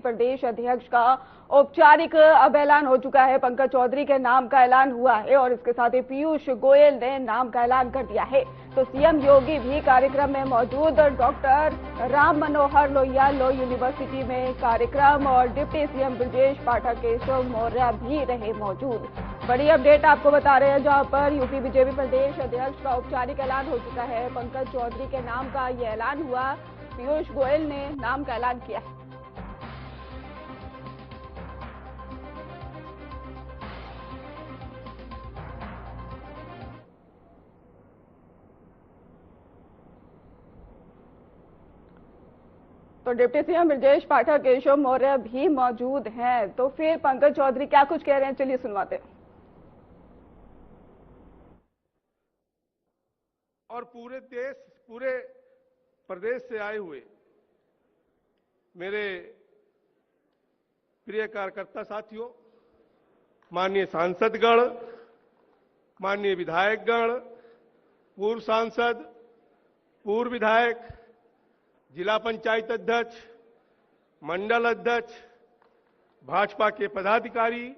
प्रदेश अध्यक्ष का औपचारिक अब ऐलान हो चुका है। पंकज चौधरी के नाम का ऐलान हुआ है और इसके साथ ही पीयूष गोयल ने नाम का ऐलान कर दिया है। तो सीएम योगी भी कार्यक्रम में मौजूद, doctor Ram Manohar Lohia law university में कार्यक्रम और डिप्टी सीएम ब्रजेश पाठक केशव मौर्य भी रहे मौजूद। बड़ी अपडेट आपको बता रहे हैं, जहां पर यूपी बीजेपी प्रदेश अध्यक्ष का औपचारिक ऐलान हो चुका है। पंकज चौधरी के नाम का ये ऐलान हुआ, पीयूष गोयल ने नाम का ऐलान किया है। तो डिप्टी सीएम ब्रजेश पाठक केशव मौर्य भी मौजूद हैं। तो फिर पंकज चौधरी क्या कुछ कह रहे हैं, चलिए सुनवाते हैं। और पूरे प्रदेश से आए हुए मेरे प्रिय कार्यकर्ता साथियों, माननीय सांसदगण, माननीय विधायकगण, पूर्व सांसद, पूर्व विधायक, जिला पंचायत अध्यक्ष, मंडल अध्यक्ष, भाजपा के पदाधिकारी,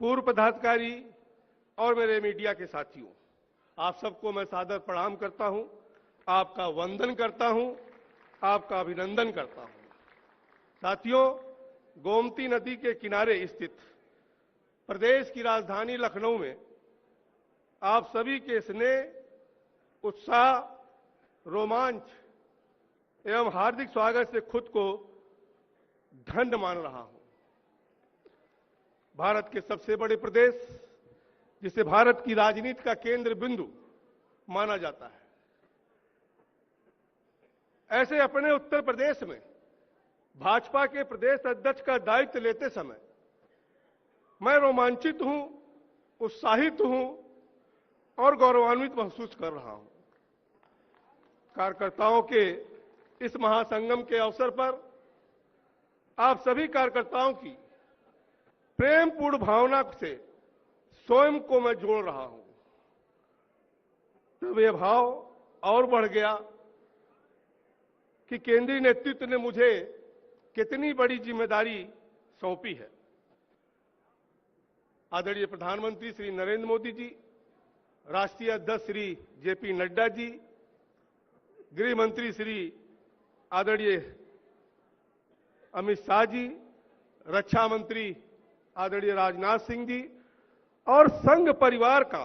पूर्व पदाधिकारी और मेरे मीडिया के साथियों, आप सबको मैं सादर प्रणाम करता हूं, आपका वंदन करता हूं, आपका अभिनंदन करता हूं। साथियों, गोमती नदी के किनारे स्थित प्रदेश की राजधानी लखनऊ में आप सभी के स्नेह, उत्साह, रोमांच एवं हार्दिक स्वागत से खुद को धन्य मान रहा हूं। भारत के सबसे बड़े प्रदेश, जिसे भारत की राजनीति का केंद्र बिंदु माना जाता है, ऐसे अपने उत्तर प्रदेश में भाजपा के प्रदेश अध्यक्ष का दायित्व लेते समय मैं रोमांचित हूं, उत्साहित हूं और गौरवान्वित महसूस कर रहा हूं। कार्यकर्ताओं के इस महासंगम के अवसर पर आप सभी कार्यकर्ताओं की प्रेमपूर्ण भावना से स्वयं को मैं जोड़ रहा हूं। तब यह भाव और बढ़ गया कि केंद्रीय नेतृत्व ने मुझे कितनी बड़ी जिम्मेदारी सौंपी है। आदरणीय प्रधानमंत्री श्री नरेंद्र मोदी जी, राष्ट्रीय अध्यक्ष श्री जेपी नड्डा जी, गृह मंत्री श्री आदरणीय अमित शाह जी, रक्षा मंत्री आदरणीय राजनाथ सिंह जी और संघ परिवार का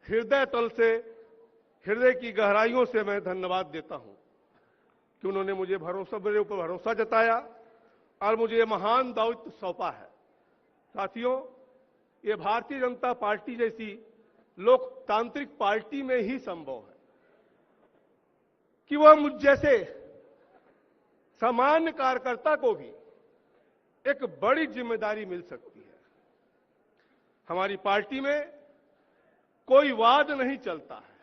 हृदय तल से, हृदय की गहराइयों से मैं धन्यवाद देता हूं कि उन्होंने मुझे मेरे ऊपर भरोसा जताया और मुझे ये महान दायित्व सौंपा है। साथियों, ये भारतीय जनता पार्टी जैसी लोकतांत्रिक पार्टी में ही संभव है कि वह मुझ जैसे सामान्य कार्यकर्ता को भी एक बड़ी जिम्मेदारी मिल सकती है। हमारी पार्टी में कोई वाद नहीं चलता है,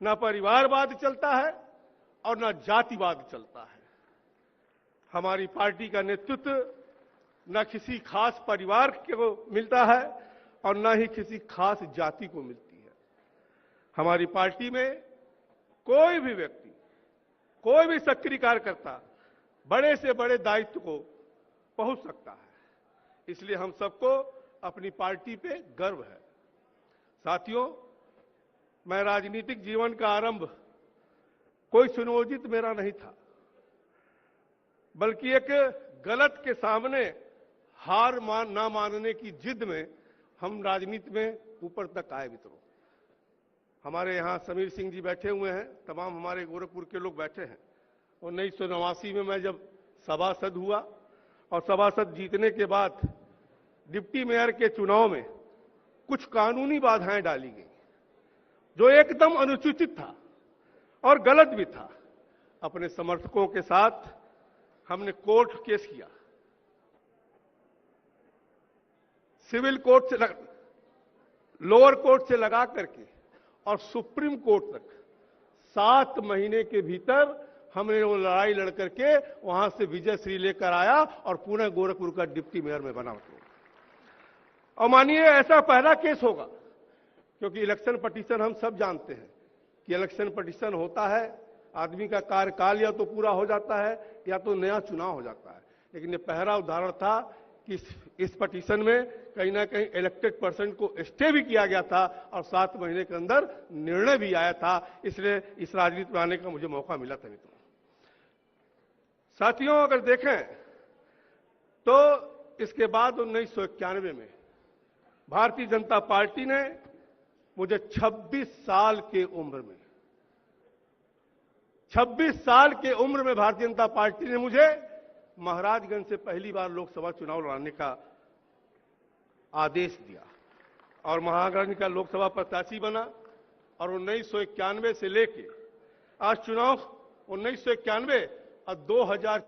न परिवारवाद चलता है और न जातिवाद चलता है। हमारी पार्टी का नेतृत्व न किसी खास परिवार को मिलता है और न ही किसी खास जाति को मिलती है। हमारी पार्टी में कोई भी व्यक्ति, कोई भी सक्रिय कार्यकर्ता बड़े से बड़े दायित्व को पहुंच सकता है। इसलिए हम सबको अपनी पार्टी पे गर्व है। साथियों, मैं राजनीतिक जीवन का आरंभ कोई सुनियोजित मेरा नहीं था, बल्कि एक गलत के सामने हार ना मानने की जिद में हम राजनीति में ऊपर तक आए। मित्रों, हमारे यहां समीर सिंह जी बैठे हुए हैं, तमाम हमारे गोरखपुर के लोग बैठे हैं। 1989 में मैं जब सभासद हुआ और सभासद जीतने के बाद डिप्टी मेयर के चुनाव में कुछ कानूनी बाधाएं डाली गई, जो एकदम अनुचित था और गलत भी था। अपने समर्थकों के साथ हमने कोर्ट केस किया, सिविल कोर्ट से लोअर कोर्ट से लगा करके और सुप्रीम कोर्ट तक 7 महीने के भीतर हमने वो लड़ाई लड़ करके वहां से विजय श्री लेकर आया और पुणे गोरखपुर का डिप्टी मेयर में बना। और मानिए ऐसा पहला केस होगा, क्योंकि इलेक्शन पिटीशन हम सब जानते हैं कि इलेक्शन पिटीशन होता है, आदमी का कार्यकाल या तो पूरा हो जाता है या तो नया चुनाव हो जाता है। लेकिन ये पहला उदाहरण था कि इस पिटीशन में कहीं ना कहीं इलेक्टेड पर्सन को स्टे भी किया गया था और 7 महीने के अंदर निर्णय भी आया था। इसलिए इस राजनीति में आने का मुझे मौका मिला था। मित्रों, साथियों, अगर देखें तो इसके बाद 1991 में भारतीय जनता पार्टी ने मुझे 26 साल के उम्र में 26 साल के उम्र में भारतीय जनता पार्टी ने मुझे महाराजगंज से पहली बार लोकसभा चुनाव लड़ने का आदेश दिया और महाराजगंज का लोकसभा प्रत्याशी बना। और 1991 से लेके आज चुनाव 1991 और 2000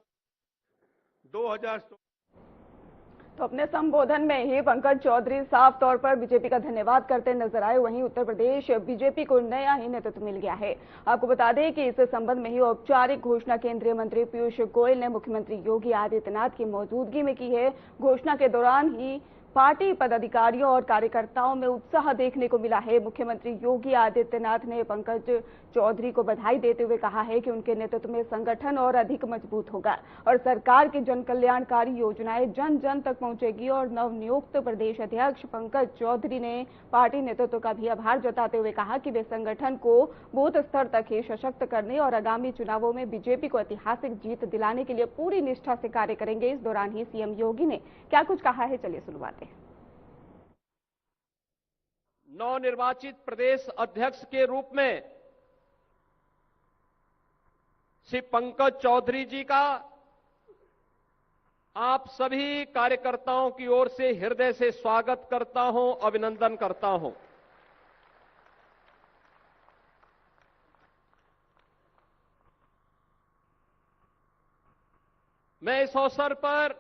तो अपने संबोधन में ही पंकज चौधरी साफ तौर पर बीजेपी का धन्यवाद करते नजर आए। वहीं उत्तर प्रदेश बीजेपी को नया ही नेतृत्व मिल गया है। आपको बता दें कि इस संबंध में ही औपचारिक घोषणा केंद्रीय मंत्री पीयूष गोयल ने मुख्यमंत्री योगी आदित्यनाथ की मौजूदगी में की है। घोषणा के दौरान ही पार्टी पदाधिकारियों और कार्यकर्ताओं में उत्साह देखने को मिला है। मुख्यमंत्री योगी आदित्यनाथ ने पंकज चौधरी को बधाई देते हुए कहा है कि उनके नेतृत्व में संगठन और अधिक मजबूत होगा और सरकार की जन कल्याणकारी योजनाएं जन जन तक पहुंचेगी। और नवनियुक्त प्रदेश अध्यक्ष पंकज चौधरी ने पार्टी नेतृत्व का भी आभार जताते हुए कहा कि वे संगठन को बूथ स्तर तक ही सशक्त करने और आगामी चुनावों में बीजेपी को ऐतिहासिक जीत दिलाने के लिए पूरी निष्ठा से कार्य करेंगे। इस दौरान ही सीएम योगी ने क्या कुछ कहा है, चलिए सुनवाते हैं। नवनिर्वाचित प्रदेश अध्यक्ष के रूप में श्री पंकज चौधरी जी का आप सभी कार्यकर्ताओं की ओर से हृदय से स्वागत करता हूं, अभिनंदन करता हूं। मैं इस अवसर पर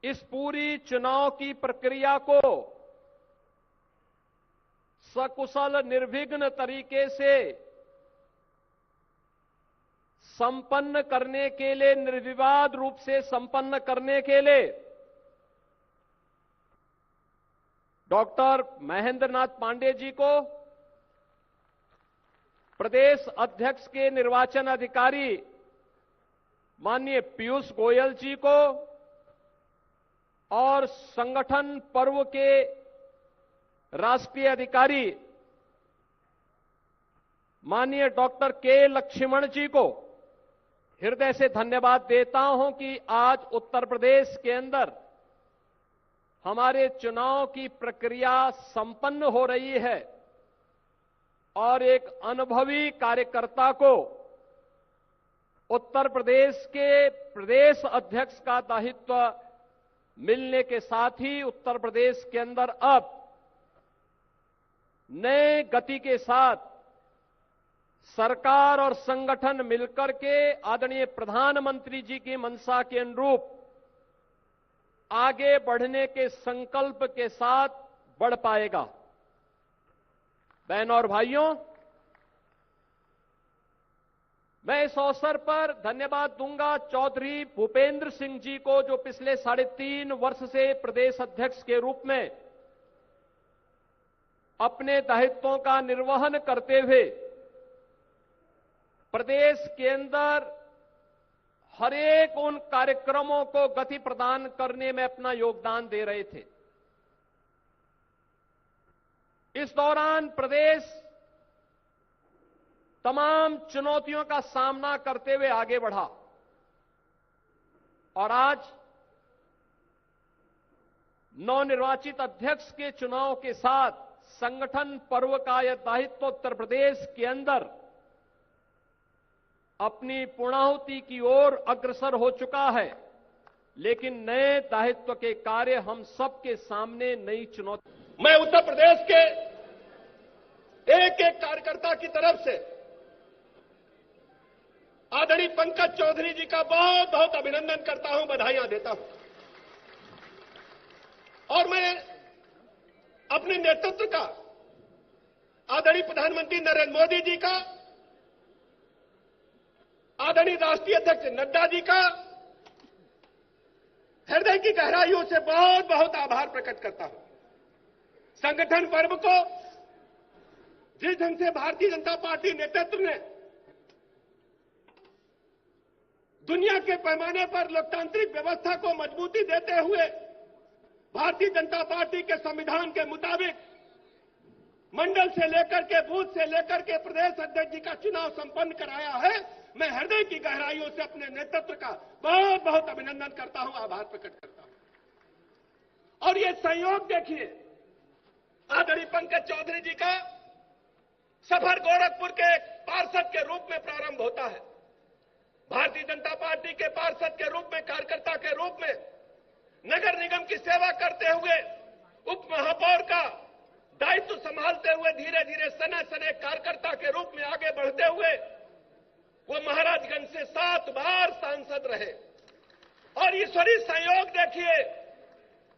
इस पूरी चुनाव की प्रक्रिया को सकुशल निर्विघ्न तरीके से संपन्न करने के लिए, निर्विवाद रूप से संपन्न करने के लिए डॉक्टर महेंद्र नाथ पांडे जी को, प्रदेश अध्यक्ष के निर्वाचन अधिकारी माननीय पीयूष गोयल जी को और संगठन पर्व के राष्ट्रीय अधिकारी माननीय डॉक्टर के लक्ष्मण जी को हृदय से धन्यवाद देता हूं कि आज उत्तर प्रदेश के अंदर हमारे चुनाव की प्रक्रिया संपन्न हो रही है और एक अनुभवी कार्यकर्ता को उत्तर प्रदेश के प्रदेश अध्यक्ष का दायित्व मिलने के साथ ही उत्तर प्रदेश के अंदर अब नए गति के साथ सरकार और संगठन मिलकर के आदरणीय प्रधानमंत्री जी की मंशा के अनुरूप आगे बढ़ने के संकल्प के साथ बढ़ पाएगा। बहनों और भाइयों, मैं इस अवसर पर धन्यवाद दूंगा चौधरी भूपेंद्र सिंह जी को, जो पिछले 3.5 वर्ष से प्रदेश अध्यक्ष के रूप में अपने दायित्वों का निर्वहन करते हुए प्रदेश के अंदर हर एक उन कार्यक्रमों को गति प्रदान करने में अपना योगदान दे रहे थे। इस दौरान प्रदेश तमाम चुनौतियों का सामना करते हुए आगे बढ़ा और आज नवनिर्वाचित अध्यक्ष के चुनाव के साथ संगठन पर्व का यह दायित्व उत्तर प्रदेश के अंदर अपनी पूर्णाहुति की ओर अग्रसर हो चुका है। लेकिन नए दायित्व के कार्य हम सबके सामने नई चुनौती। मैं उत्तर प्रदेश के एक एक कार्यकर्ता की तरफ से आदरणीय पंकज चौधरी जी का बहुत बहुत अभिनंदन करता हूं, बधाइयां देता हूं। और मैं अपने नेतृत्व का आदरणीय प्रधानमंत्री नरेंद्र मोदी जी का, आदरणीय राष्ट्रीय अध्यक्ष नड्डा जी का हृदय की गहराइयों से बहुत बहुत आभार प्रकट करता हूं। संगठन पर्व को जिस ढंग से भारतीय जनता पार्टी नेतृत्व ने दुनिया के पैमाने पर लोकतांत्रिक व्यवस्था को मजबूती देते हुए भारतीय जनता पार्टी के संविधान के मुताबिक मंडल से लेकर के बूथ से लेकर के प्रदेश अध्यक्ष जी का चुनाव संपन्न कराया है। मैं हृदय की गहराइयों से अपने नेतृत्व का बहुत बहुत अभिनंदन करता हूं, आभार प्रकट करता हूं। और ये संयोग देखिए, आदरणीय पंकज चौधरी जी का सफर गोरखपुर के पार्षद के रूप में प्रारंभ होता है। भारतीय जनता पार्टी के पार्षद के रूप में, कार्यकर्ता के रूप में नगर निगम की सेवा करते हुए उप महापौर का दायित्व संभालते हुए धीरे धीरे सने सने कार्यकर्ता के रूप में आगे बढ़ते हुए वो महाराजगंज से 7 बार सांसद रहे। और ईश्वरीय संयोग देखिए,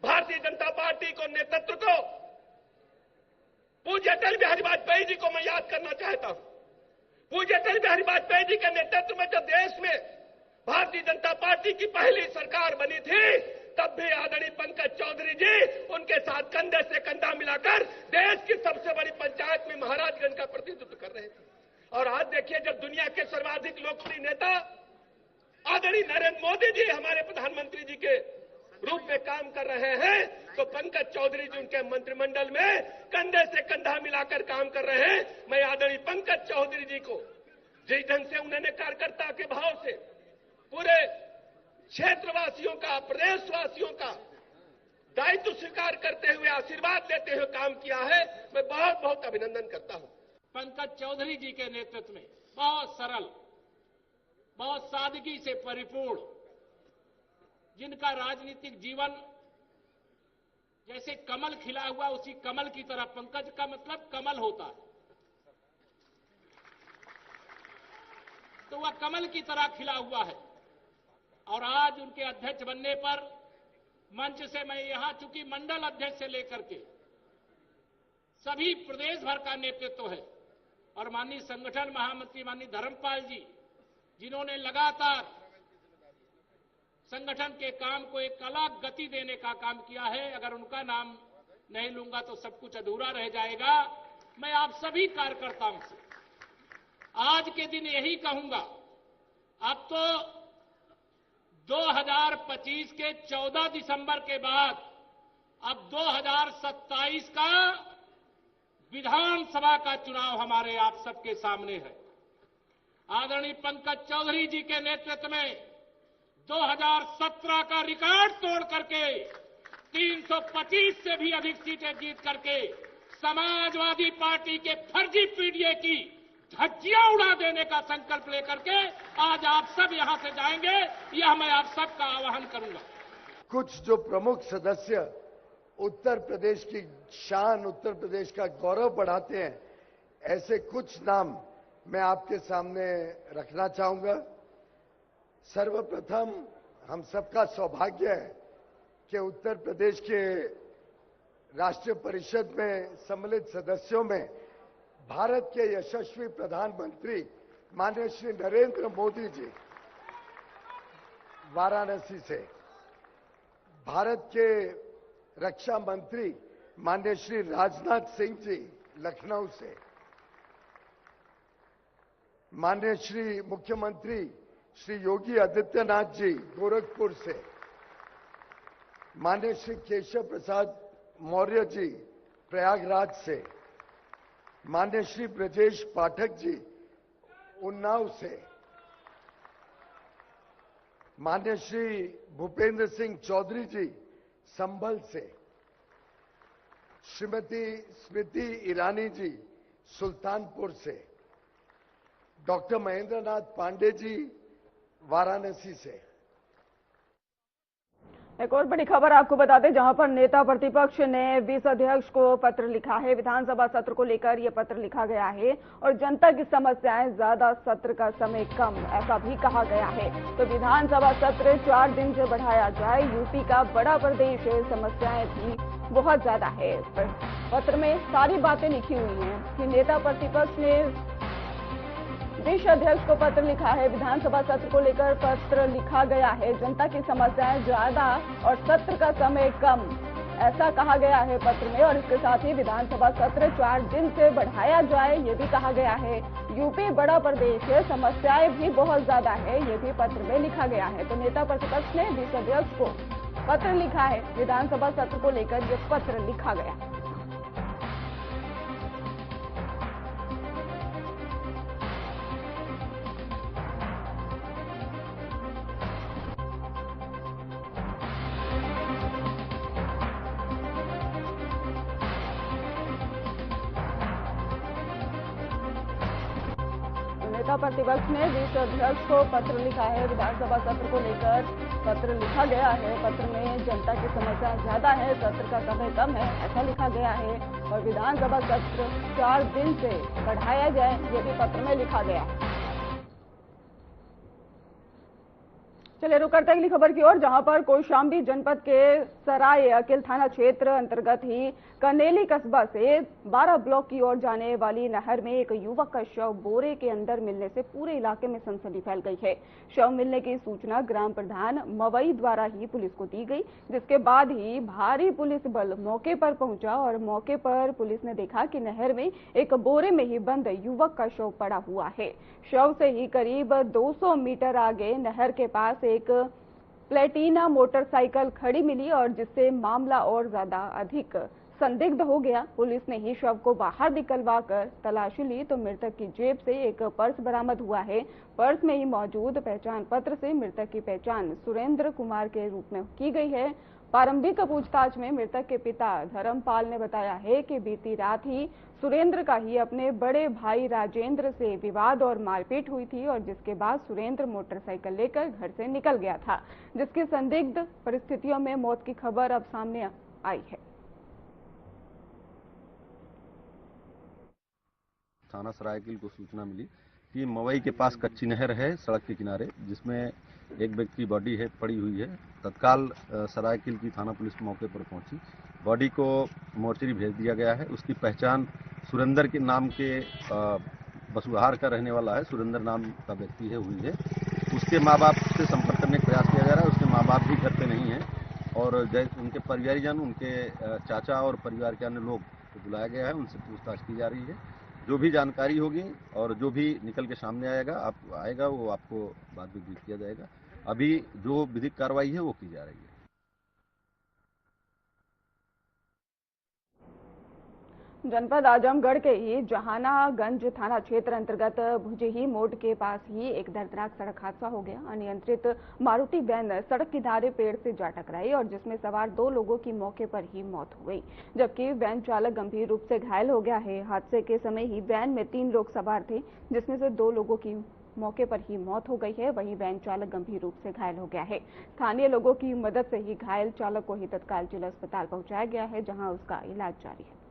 भारतीय जनता पार्टी को नेतृत्व को पूज्य अटल बिहारी वाजपेयी जी को मैं याद करना चाहता हूं। पूज्य अटल बिहारी वाजपेयी जी के नेतृत्व में जब देश में भारतीय जनता पार्टी की पहली सरकार बनी थी, तब भी आदरणीय पंकज चौधरी जी उनके साथ कंधे से कंधा मिलाकर देश की सबसे बड़ी पंचायत में महाराजगंज का प्रतिनिधित्व कर रहे थे। और आज देखिए, जब दुनिया के सर्वाधिक लोकप्रिय नेता आदरणीय नरेंद्र मोदी जी हमारे प्रधानमंत्री जी के रूप में काम कर रहे हैं, तो पंकज चौधरी जी उनके मंत्रिमंडल में कंधे से कंधा मिलाकर काम कर रहे हैं। मैं आदरणीय पंकज चौधरी जी को जिस ढंग से उन्होंने कार्यकर्ता के भाव से पूरे क्षेत्रवासियों का, प्रदेशवासियों का दायित्व स्वीकार करते हुए, आशीर्वाद लेते हुए काम किया है, मैं बहुत बहुत अभिनंदन करता हूं। पंकज चौधरी जी के नेतृत्व में बहुत सरल, बहुत सादगी से परिपूर्ण, जिनका राजनीतिक जीवन जैसे कमल खिला हुआ, उसी कमल की तरह, पंकज का मतलब कमल होता है, तो वह कमल की तरह खिला हुआ है। और आज उनके अध्यक्ष बनने पर मंच से मैं यहां, चूंकि मंडल अध्यक्ष से लेकर के सभी प्रदेश भर का नेतृत्व है, और माननीय संगठन महामंत्री माननीय धर्मपाल जी, जिन्होंने लगातार संगठन के काम को एक अलग गति देने का काम किया है, अगर उनका नाम नहीं लूंगा तो सब कुछ अधूरा रह जाएगा। मैं आप सभी कार्यकर्ताओं से आज के दिन यही कहूंगा, अब तो 2025 के 14 दिसंबर के बाद अब 2027 का विधानसभा का चुनाव हमारे आप सबके सामने है। आदरणीय पंकज चौधरी जी के नेतृत्व में 2017 का रिकॉर्ड तोड़ करके 325 से भी अधिक सीटें जीत करके समाजवादी पार्टी के फर्जी पीडीए की धज्जियां उड़ा देने का संकल्प लेकर के आज आप सब यहां से जाएंगे, यह मैं आप सबका आह्वान करूंगा। कुछ जो प्रमुख सदस्य उत्तर प्रदेश की शान, उत्तर प्रदेश का गौरव बढ़ाते हैं, ऐसे कुछ नाम मैं आपके सामने रखना चाहूंगा। सर्वप्रथम हम सबका सौभाग्य है कि उत्तर प्रदेश के राष्ट्रीय परिषद में सम्मिलित सदस्यों में भारत के यशस्वी प्रधानमंत्री माननीय श्री नरेंद्र मोदी जी वाराणसी से, भारत के रक्षा मंत्री माननीय श्री राजनाथ सिंह जी लखनऊ से, माननीय श्री मुख्यमंत्री श्री योगी आदित्यनाथ जी गोरखपुर से, माननीय श्री केशव प्रसाद मौर्य जी प्रयागराज से, माननीय श्री ब्रजेश पाठक जी उन्नाव से, माननीय श्री भूपेंद्र सिंह चौधरी जी संभल से, श्रीमती स्मृति ईरानी जी सुल्तानपुर से, डॉक्टर महेंद्रनाथ पांडे जी वाराणसी से। एक और बड़ी खबर आपको बता दें, जहां पर नेता प्रतिपक्ष ने विस अध्यक्ष को पत्र लिखा है। विधानसभा सत्र को लेकर यह पत्र लिखा गया है और जनता की समस्याएं ज्यादा, सत्र का समय कम, ऐसा भी कहा गया है। तो विधानसभा सत्र 4 दिन से बढ़ाया जाए। यूपी का बड़ा प्रदेश है, समस्याएं भी बहुत ज्यादा है। पत्र में सारी बातें लिखी हुई हैं कि नेता प्रतिपक्ष ने विस अध्यक्ष को पत्र लिखा है। विधानसभा सत्र को लेकर पत्र लिखा गया है। जनता की समस्याएं ज्यादा और सत्र का समय कम, ऐसा कहा गया है पत्र में। और इसके साथ ही विधानसभा सत्र 4 दिन से बढ़ाया जाए, ये भी कहा गया है। यूपी बड़ा प्रदेश है, समस्याएं भी बहुत ज्यादा है, ये भी पत्र में लिखा गया है। तो नेता प्रतिपक्ष ने 20 अगस्त को पत्र लिखा है। विधानसभा सत्र को लेकर ये पत्र लिखा गया। नेता प्रतिपक्ष ने 20 अध्यक्ष को पत्र लिखा है। विधानसभा सत्र को लेकर पत्र लिखा गया है। पत्र में जनता की समस्या ज्यादा है, सत्र का समय कम है, ऐसा लिखा गया है। और विधानसभा सत्र 4 दिन से बढ़ाया जाए, ये भी पत्र में लिखा गया है। चलिए रुक करते हैं अगली खबर की ओर, जहां पर कौशाम्बी जनपद के सराय अकिल थाना क्षेत्र अंतर्गत ही कनेली कस्बा से 12 ब्लॉक की ओर जाने वाली नहर में एक युवक का शव बोरे के अंदर मिलने से पूरे इलाके में सनसनी फैल गई है। शव मिलने की सूचना ग्राम प्रधान मवई द्वारा ही पुलिस को दी गई, जिसके बाद ही भारी पुलिस बल मौके पर पहुंचा। और मौके पर पुलिस ने देखा कि नहर में एक बोरे में ही बंद युवक का शव पड़ा हुआ है। शव से ही करीब 200 मीटर आगे नहर के पास एक प्लेटिना मोटरसाइकिल खड़ी मिली और जिससे मामला और ज्यादा अधिक संदिग्ध हो गया। पुलिस ने ही शव को बाहर निकलवाकर तलाशी ली तो मृतक की जेब से एक पर्स बरामद हुआ है। पर्स में ही मौजूद पहचान पत्र से मृतक की पहचान सुरेंद्र कुमार के रूप में की गई है। प्रारंभिक पूछताछ में मृतक के पिता धर्मपाल ने बताया है कि बीती रात ही सुरेंद्र का ही अपने बड़े भाई राजेंद्र से विवाद और मारपीट हुई थी और जिसके बाद सुरेंद्र मोटरसाइकिल लेकर घर से निकल गया था, जिसकी संदिग्ध परिस्थितियों में मौत की खबर अब सामने आई है। थाना सरायकिल को सूचना मिली कि मवई के पास कच्ची नहर है सड़क के किनारे, जिसमें एक व्यक्ति की बॉडी है पड़ी हुई है। तत्काल सरायकिल की थाना पुलिस मौके पर पहुंची, बॉडी को मोर्चरी भेज दिया गया है। उसकी पहचान सुरेंद्र के नाम के बसुहार का रहने वाला है, सुरेंद्र नाम का व्यक्ति है हुई है। उसके माँ बाप से संपर्क करने का प्रयास किया जा रहा है। उसके माँ बाप भी घर पे नहीं हैं और उनके परिवारजन, उनके चाचा और परिवार के अन्य लोग को बुलाया गया है, उनसे पूछताछ की जा रही है। जो भी जानकारी होगी और जो भी निकल के सामने आएगा वो आपको बाद में ब्रीफ किया जाएगा। अभी जो विधिक कार्रवाई है वो की जा रही है। जनपद आजमगढ़ के ही जहानागंज थाना क्षेत्र अंतर्गत भुजही मोड़ के पास ही एक दर्दनाक सड़क हादसा हो गया। अनियंत्रित मारुति वैन सड़क किनारे पेड़ से जा टकराई और जिसमें सवार 2 लोगों की मौके पर ही मौत हो गई, जबकि वैन चालक गंभीर रूप से घायल हो गया है। हादसे के समय ही वैन में 3 लोग सवार थे, जिसमें से 2 लोगों की मौके पर ही मौत हो गई है। वहीं वैन चालक गंभीर रूप से घायल हो गया है। स्थानीय लोगों की मदद से ही घायल चालक को ही तत्काल जिला अस्पताल पहुंचाया गया है, जहां उसका इलाज जारी है।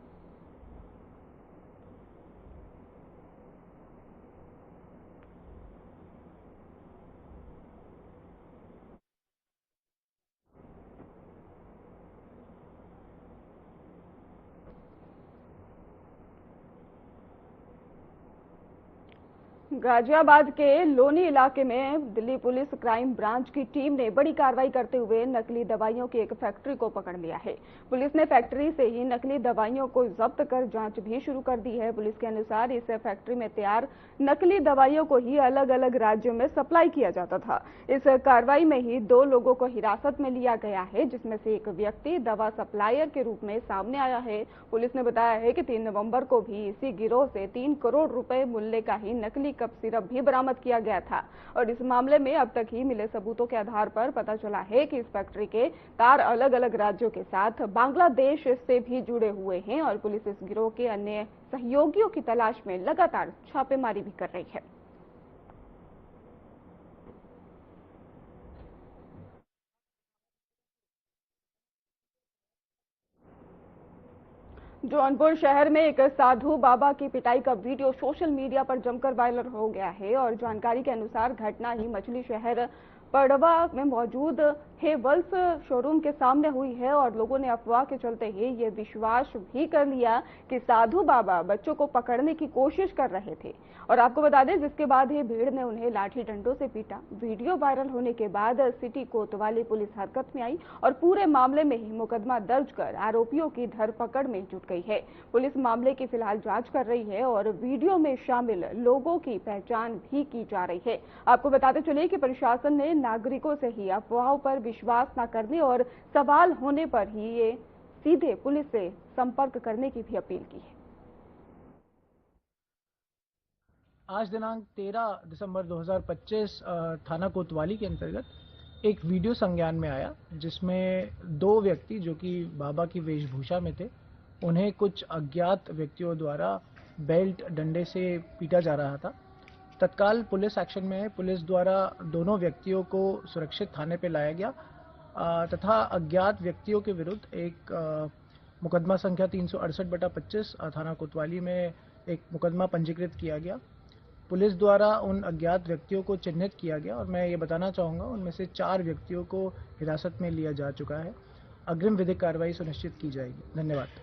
गाजियाबाद के लोनी इलाके में दिल्ली पुलिस क्राइम ब्रांच की टीम ने बड़ी कार्रवाई करते हुए नकली दवाइयों की एक फैक्ट्री को पकड़ लिया है। पुलिस ने फैक्ट्री से ही नकली दवाइयों को जब्त कर जांच भी शुरू कर दी है। पुलिस के अनुसार इस फैक्ट्री में तैयार नकली दवाइयों को ही अलग अलग राज्यों में सप्लाई किया जाता था। इस कार्रवाई में ही 2 लोगों को हिरासत में लिया गया है, जिसमें से एक व्यक्ति दवा सप्लायर के रूप में सामने आया है। पुलिस ने बताया है कि 3 नवंबर को भी इसी गिरोह से 3 करोड़ रुपए मूल्य का ही नकली कफ सिरप भी बरामद किया गया था। और इस मामले में अब तक ही मिले सबूतों के आधार पर पता चला है कि इस फैक्ट्री के तार अलग अलग राज्यों के साथ बांग्लादेश से भी जुड़े हुए हैं और पुलिस इस गिरोह के अन्य सहयोगियों की तलाश में लगातार छापेमारी भी कर रही है। जौनपुर शहर में एक साधु बाबा की पिटाई का वीडियो सोशल मीडिया पर जमकर वायरल हो गया है और जानकारी के अनुसार घटना ही मछली शहर पड़वा में मौजूद हेवल्स शोरूम के सामने हुई है और लोगों ने अफवाह के चलते ही ये विश्वास भी कर लिया कि साधु बाबा बच्चों को पकड़ने की कोशिश कर रहे थे। और आपको बता दें, जिसके बाद ही भीड़ ने उन्हें लाठी डंडों से पीटा। वीडियो वायरल होने के बाद सिटी कोतवाली पुलिस हरकत में आई और पूरे मामले में ही मुकदमा दर्ज कर आरोपियों की धरपकड़ में जुट गई है। पुलिस मामले की फिलहाल जांच कर रही है और वीडियो में शामिल लोगों की पहचान भी की जा रही है। आपको बताते चले कि प्रशासन ने नागरिकों से ही अफवाहों पर विश्वास न करने और सवाल होने पर ही ये सीधे पुलिस से संपर्क करने की भी अपील की है। आज दिनांक 13 दिसंबर 2025 थाना कोतवाली के अंतर्गत एक वीडियो संज्ञान में आया, जिसमें 2 व्यक्ति जो कि बाबा की वेशभूषा में थे, उन्हें कुछ अज्ञात व्यक्तियों द्वारा बेल्ट डंडे से पीटा जा रहा था। तत्काल पुलिस एक्शन में पुलिस द्वारा दोनों व्यक्तियों को सुरक्षित थाने पर लाया गया तथा अज्ञात व्यक्तियों के विरुद्ध एक मुकदमा संख्या 368/25 थाना कोतवाली में एक मुकदमा पंजीकृत किया गया। पुलिस द्वारा उन अज्ञात व्यक्तियों को चिन्हित किया गया और मैं ये बताना चाहूँगा, उनमें से 4 व्यक्तियों को हिरासत में लिया जा चुका है। अग्रिम विधिक कार्रवाई सुनिश्चित की जाएगी। धन्यवाद।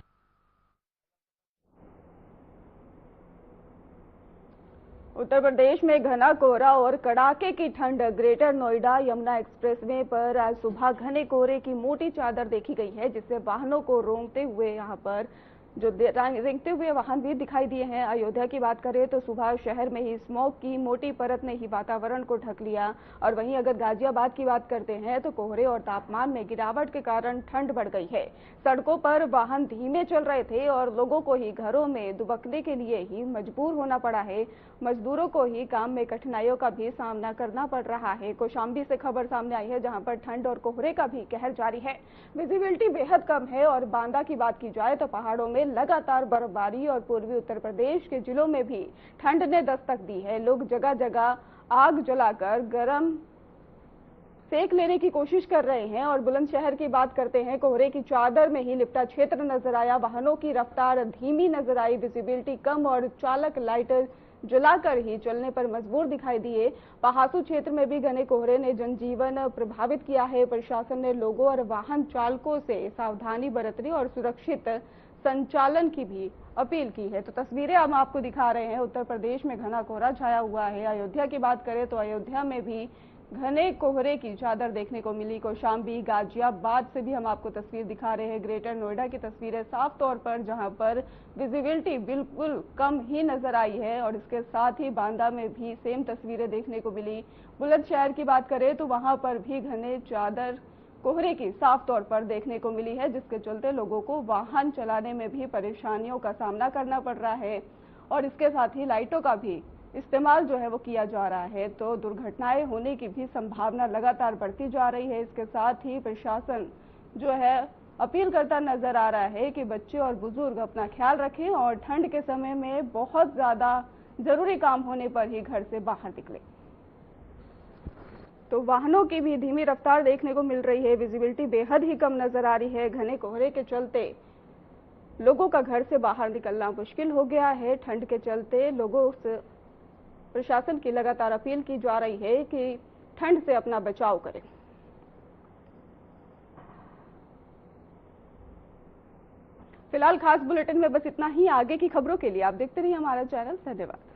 उत्तर प्रदेश में घना कोहरा और कड़ाके की ठंड। ग्रेटर नोएडा यमुना एक्सप्रेसवे पर आज सुबह घने कोहरे की मोटी चादर देखी गई है, जिससे वाहनों को रोंगते हुए यहां पर जो रेंगते हुए वाहन भी दिखाई दिए हैं। अयोध्या की बात करें तो सुबह शहर में ही स्मॉग की मोटी परत ने ही वातावरण को ढक लिया। और वहीं अगर गाजियाबाद की बात करते हैं तो कोहरे और तापमान में गिरावट के कारण ठंड बढ़ गई है। सड़कों पर वाहन धीमे चल रहे थे और लोगों को ही घरों में दुबकने के लिए ही मजबूर होना पड़ा है। मजदूरों को ही काम में कठिनाइयों का भी सामना करना पड़ रहा है। कौशाम्बी से खबर सामने आई है, जहां पर ठंड और कोहरे का भी कहर जारी है। विजिबिलिटी बेहद कम है और बांदा की बात की जाए तो पहाड़ों में लगातार बर्फबारी और पूर्वी उत्तर प्रदेश के जिलों में भी ठंड ने दस्तक दी है। लोग जगह जगह आग जलाकर गर्म सेक लेने की कोशिश कर रहे हैं। और बुलंदशहर की बात करते हैं, कोहरे की चादर में ही लिपटा क्षेत्र नजर आया। वाहनों की रफ्तार धीमी नजर आई, विजिबिलिटी कम और चालक लाइट जलाकर ही चलने पर मजबूर दिखाई दिए। पहासू क्षेत्र में भी घने कोहरे ने जनजीवन प्रभावित किया है। प्रशासन ने लोगों और वाहन चालकों से सावधानी बरतने और सुरक्षित संचालन की भी अपील की है। तो तस्वीरें हम आपको दिखा रहे हैं। उत्तर प्रदेश में घना कोहरा छाया हुआ है। अयोध्या की बात करें तो अयोध्या में भी घने कोहरे की चादर देखने को मिली। कौशाम्बी, गाजियाबाद से भी हम आपको तस्वीर दिखा रहे हैं। ग्रेटर नोएडा की तस्वीरें साफ तौर पर, जहां पर विजिबिलिटी बिल्कुल कम ही नजर आई है। और इसके साथ ही बांदा में भी सेम तस्वीरें देखने को मिली। बुलंदशहर की बात करें तो वहां पर भी घने चादर कोहरे की साफ तौर पर देखने को मिली है, जिसके चलते लोगों को वाहन चलाने में भी परेशानियों का सामना करना पड़ रहा है। और इसके साथ ही लाइटों का भी इस्तेमाल जो है वो किया जा रहा है, तो दुर्घटनाएं होने की भी संभावना लगातार बढ़ती जा रही है। इसके साथ ही प्रशासन जो है अपील करता नजर आ रहा है कि बच्चे और बुजुर्ग अपना ख्याल रखें और ठंड के समय में बहुत ज्यादा जरूरी काम होने पर ही घर से बाहर निकलें। तो वाहनों की भी धीमी रफ्तार देखने को मिल रही है। विजिबिलिटी बेहद ही कम नजर आ रही है। घने कोहरे के चलते लोगों का घर से बाहर निकलना मुश्किल हो गया है। ठंड के चलते लोगों से प्रशासन की लगातार अपील की जा रही है कि ठंड से अपना बचाव करें। फिलहाल खास बुलेटिन में बस इतना ही। आगे की खबरों के लिए आप देखते रहिए हमारा चैनल। धन्यवाद।